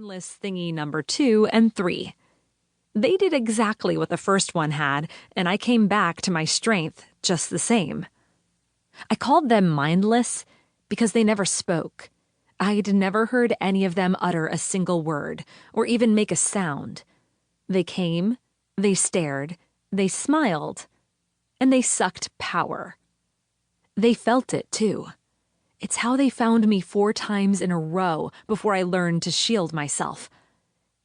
mindless thingy number 2 and 3. They did exactly what the first one had, and I came back to my strength just the same. I called them mindless because they never spoke. I'd never heard any of them utter a single word, or even make a sound. They came, they stared, they smiled, and they sucked power. They felt it, too. It's how they found me 4 times in a row before I learned to shield myself.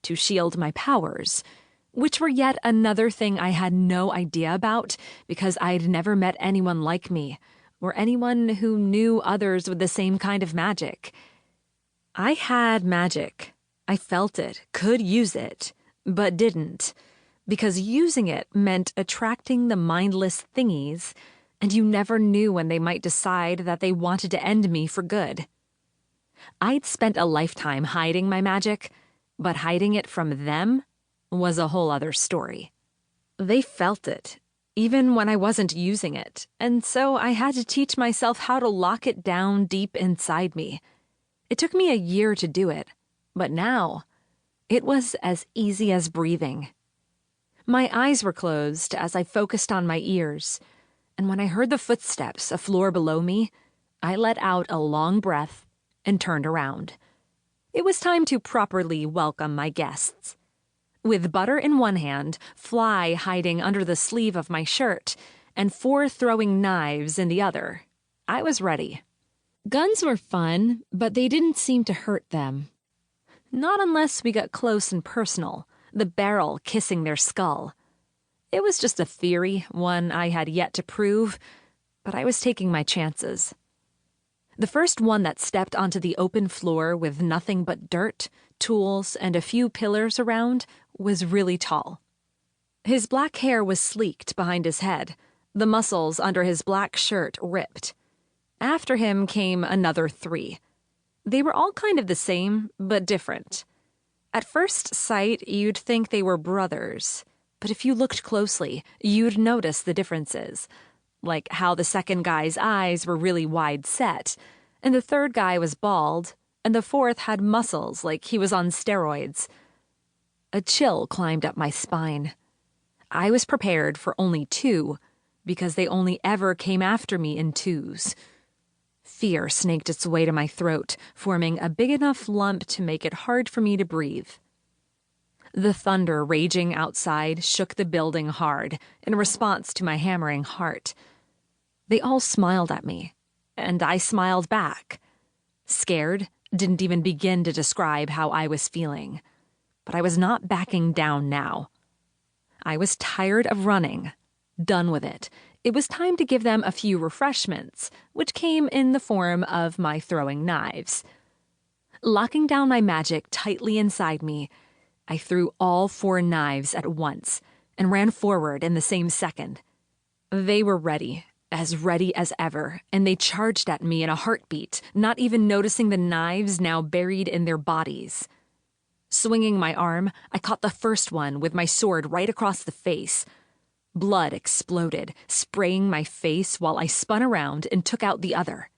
To shield my powers, which were yet another thing I had no idea about because I'd never met anyone like me, or anyone who knew others with the same kind of magic. I had magic. I felt it, could use it, but didn't, because using it meant attracting the mindless thingies, and you never knew when they might decide that they wanted to end me for good. I'd spent a lifetime hiding my magic, but hiding it from them was a whole other story. They felt it, even when I wasn't using it, and so I had to teach myself how to lock it down deep inside me. It took me a year to do it, but now it was as easy as breathing. My eyes were closed as I focused on my ears, and when I heard the footsteps a floor below me, I let out a long breath and turned around. It was time to properly welcome my guests. With butter in one hand, fly hiding under the sleeve of my shirt, and 4 throwing knives in the other, I was ready. Guns were fun, but they didn't seem to hurt them. Not unless we got close and personal, the barrel kissing their skull. It was just a theory, one I had yet to prove, but I was taking my chances. The first one that stepped onto the open floor with nothing but dirt, tools, and a few pillars around was really tall. His black hair was sleeked behind his head, the muscles under his black shirt ripped. After him came another 3. They were all kind of the same, but different. At first sight, you'd think they were brothers, but if you looked closely, you'd notice the differences, like how the second guy's eyes were really wide set, and the third guy was bald, and the fourth had muscles like he was on steroids. A chill climbed up my spine. I was prepared for only 2, because they only ever came after me in 2s. Fear snaked its way to my throat, forming a big enough lump to make it hard for me to breathe. The thunder raging outside shook the building hard in response to my hammering heart. They all smiled at me, and I smiled back. Scared didn't even begin to describe how I was feeling. But I was not backing down now. I was tired of running, done with it. It was time to give them a few refreshments, which came in the form of my throwing knives. Locking down my magic tightly inside me, I threw all 4 knives at once and ran forward in the same second. They were ready as ever, and they charged at me in a heartbeat, not even noticing the knives now buried in their bodies. Swinging my arm, I caught the first one with my sword right across the face. Blood exploded, spraying my face while I spun around and took out the other.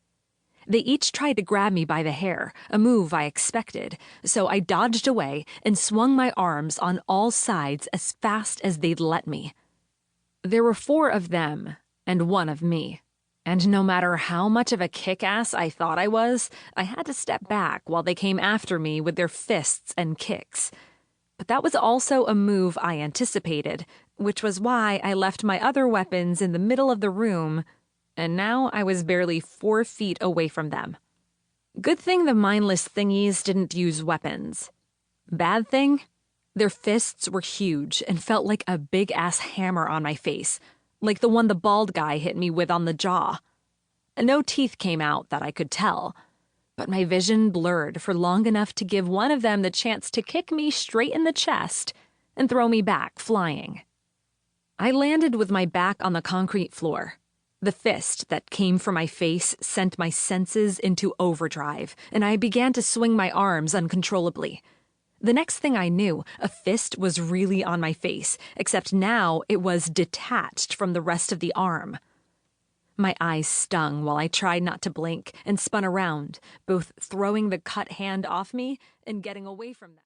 They each tried to grab me by the hair, a move I expected, so I dodged away and swung my arms on all sides as fast as they'd let me. There were 4 of them, and 1 of me. And no matter how much of a kick-ass I thought I was, I had to step back while they came after me with their fists and kicks. But that was also a move I anticipated, which was why I left my other weapons in the middle of the room, and now I was barely 4 feet away from them. Good thing the mindless thingies didn't use weapons. Bad thing? Their fists were huge and felt like a big-ass hammer on my face, like the one the bald guy hit me with on the jaw. No teeth came out that I could tell, but my vision blurred for long enough to give one of them the chance to kick me straight in the chest and throw me back flying. I landed with my back on the concrete floor. The fist that came for my face sent my senses into overdrive, and I began to swing my arms uncontrollably. The next thing I knew, a fist was really on my face, except now it was detached from the rest of the arm. My eyes stung while I tried not to blink and spun around, both throwing the cut hand off me and getting away from them.